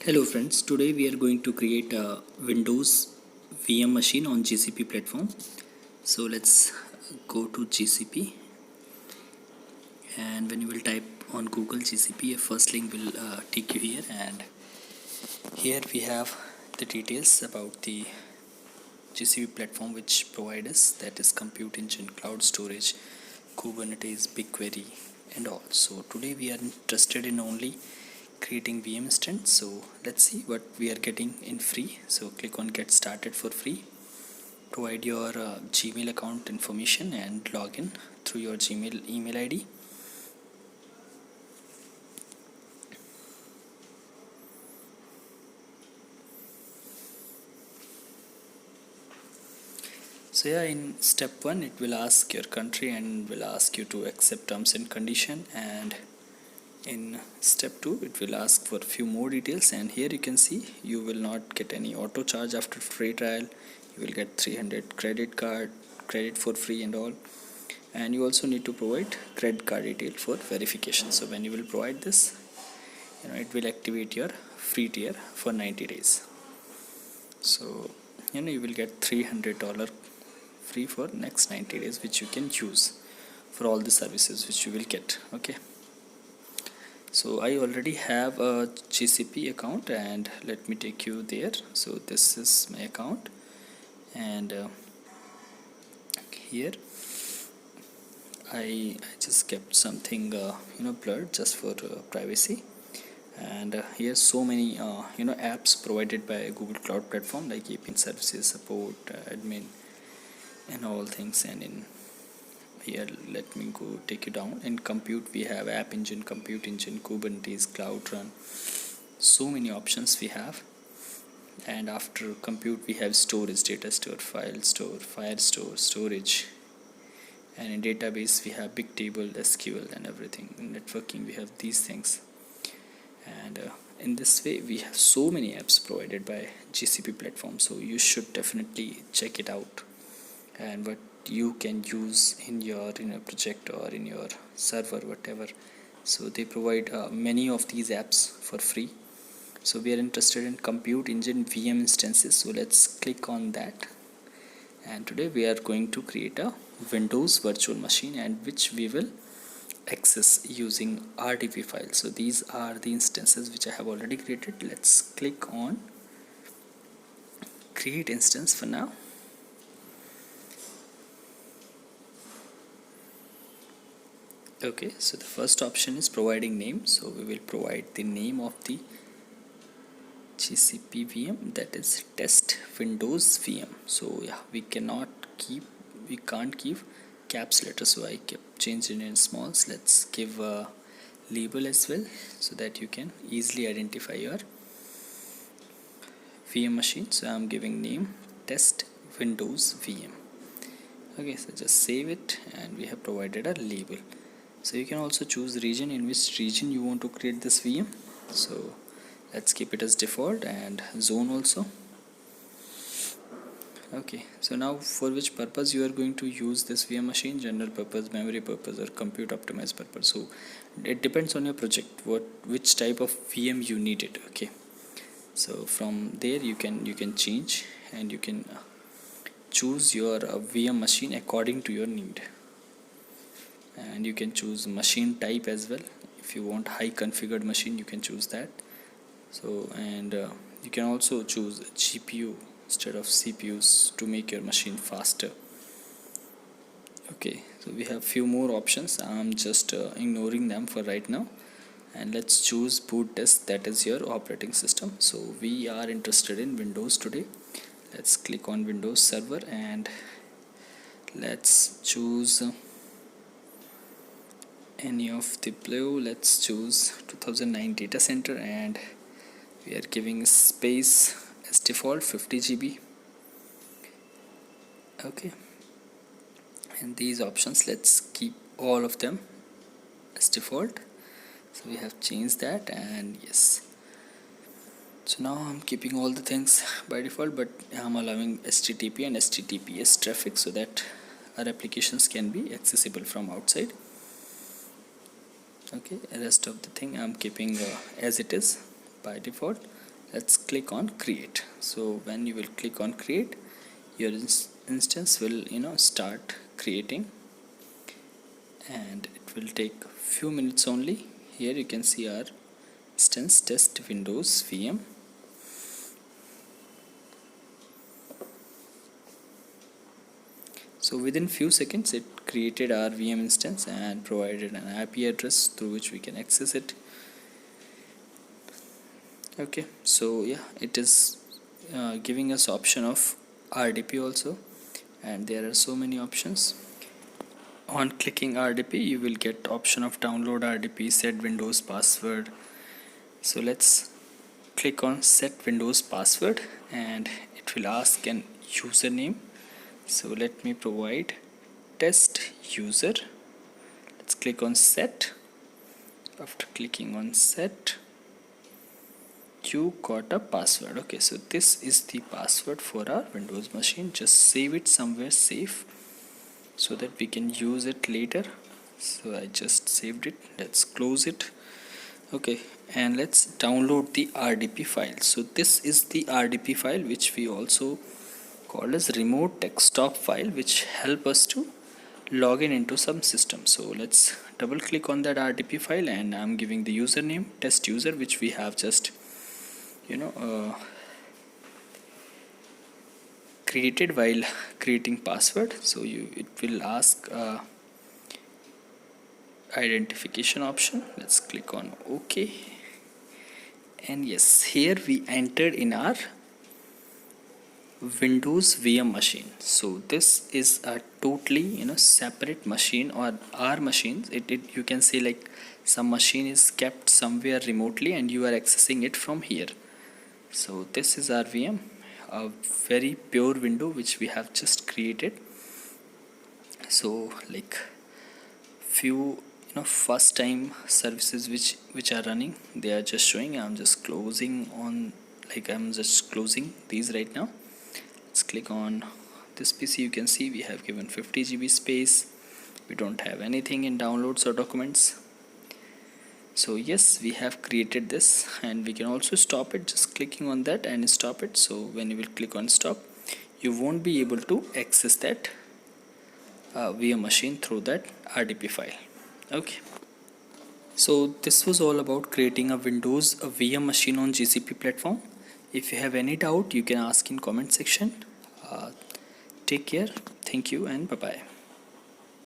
Hello friends, today we are going to create a Windows VM machine on GCP platform. So let's go to GCP, and when you will type on Google GCP, a first link will take you here, and here we have the details about the GCP platform which provides us, that is compute engine, cloud storage, Kubernetes, BigQuery and all. So today we are interested in only creating VM instance. So let's see what we are getting in free. So click on get started for free. Provide your Gmail account information and log in through your Gmail email ID. So yeah, in step 1 it will ask your country and will ask you to accept terms and condition, and in step 2 it will ask for few more details, and here you can see you will not get any auto charge after free trial. You will get 300 credit for free and all, and you also need to provide credit card detail for verification. So when you will provide this, it will activate your free tier for 90 days. So you will get $300 free for next 90 days, which you can use for all the services which you will get. Okay, so I already have a GCP account, and let me take you there. So this is my account, and here I just kept something blurred just for privacy. And here's so many apps provided by Google Cloud Platform, like API services, support, admin and all things. And in here, let me go take you down. In compute we have app engine, compute engine, Kubernetes, cloud run, so many options we have. And after compute we have storage, data store, file store, fire store, storage. And in database we have big table, SQL and everything. In networking we have these things. And in this way we have so many apps provided by GCP platform, so you should definitely check it out, and what you can use in your project or in your server, whatever. So they provide many of these apps for free. So we are interested in compute engine VM instances, so let's click on that. And today we are going to create a Windows virtual machine, and which we will access using RDP file. So these are the instances which I have already created. Let's click on create instance for now. Okay, so the first option is providing name. So we will provide the name of the GCP VM, that is test Windows VM. So yeah, we can't keep caps letter, so I kept changing in smalls. Let's give a label as well, so that you can easily identify your VM machine. So I'm giving name test Windows VM. Okay, so just save it, and we have provided a label. So you can also choose region, in which region you want to create this VM. So let's keep it as default, and zone also. Okay, so now for which purpose you are going to use this VM machine, general purpose, memory purpose or compute optimized purpose. So it depends on your project, which type of VM you need it. Okay, so from there you can change, and you can choose your VM machine according to your need, and you can choose machine type as well. If you want high configured machine, you can choose that. So and you can also choose GPU instead of CPUs to make your machine faster. Okay, so we have few more options. I'm just ignoring them for right now, and let's choose boot disk, that is your operating system. So we are interested in Windows today. Let's click on Windows Server, and let's choose any of the blue. Let's choose 2009 data center, and we are giving space as default 50 GB. Okay, and these options, let's keep all of them as default. So we have changed that, and yes, so now I'm keeping all the things by default, but I'm allowing HTTP and HTTPS traffic, so that our applications can be accessible from outside. Okay, rest of the thing I'm keeping as it is by default. let's click on create. So when you will click on create, your instance will start creating, and it will take few minutes only. Here you can see our instance test Windows VM. So within few seconds it created our VM instance and provided an IP address through which we can access it. Okay, so yeah, it is giving us option of RDP also, and there are so many options. On clicking RDP you will get option of download RDP, set Windows password. So let's click on set Windows password, and it will ask an username. So let me provide test user. Let's click on set. After clicking on set, you got a password. Okay, so this is the password for our Windows machine. Just save it somewhere safe so that we can use it later. So I just saved it. Let's close it. Okay, and let's download the RDP file. So this is the RDP file, which we also call as remote desktop file, which help us to log in into some system. So let's double click on that RDP file, and I'm giving the username test user, which we have just created while creating password. So it will ask identification option. Let's click on OK, and yes, here we entered in our Windows VM machine. So this is a totally separate machine, or our machines. It you can say like some machine is kept somewhere remotely and you are accessing it from here. So this is our VM, a very pure window which we have just created. So like few first time services which are running, they are just showing. I'm just closing these right now. Let's click on this PC. You can see we have given 50 GB space. We don't have anything in downloads or documents. So yes, we have created this, and we can also stop it just clicking on that and stop it. So when you will click on stop, you won't be able to access that VM machine through that RDP file. Okay, so this was all about creating a Windows VM machine on GCP platform. If you have any doubt, you can ask in comment section. Take care, thank you, and bye bye.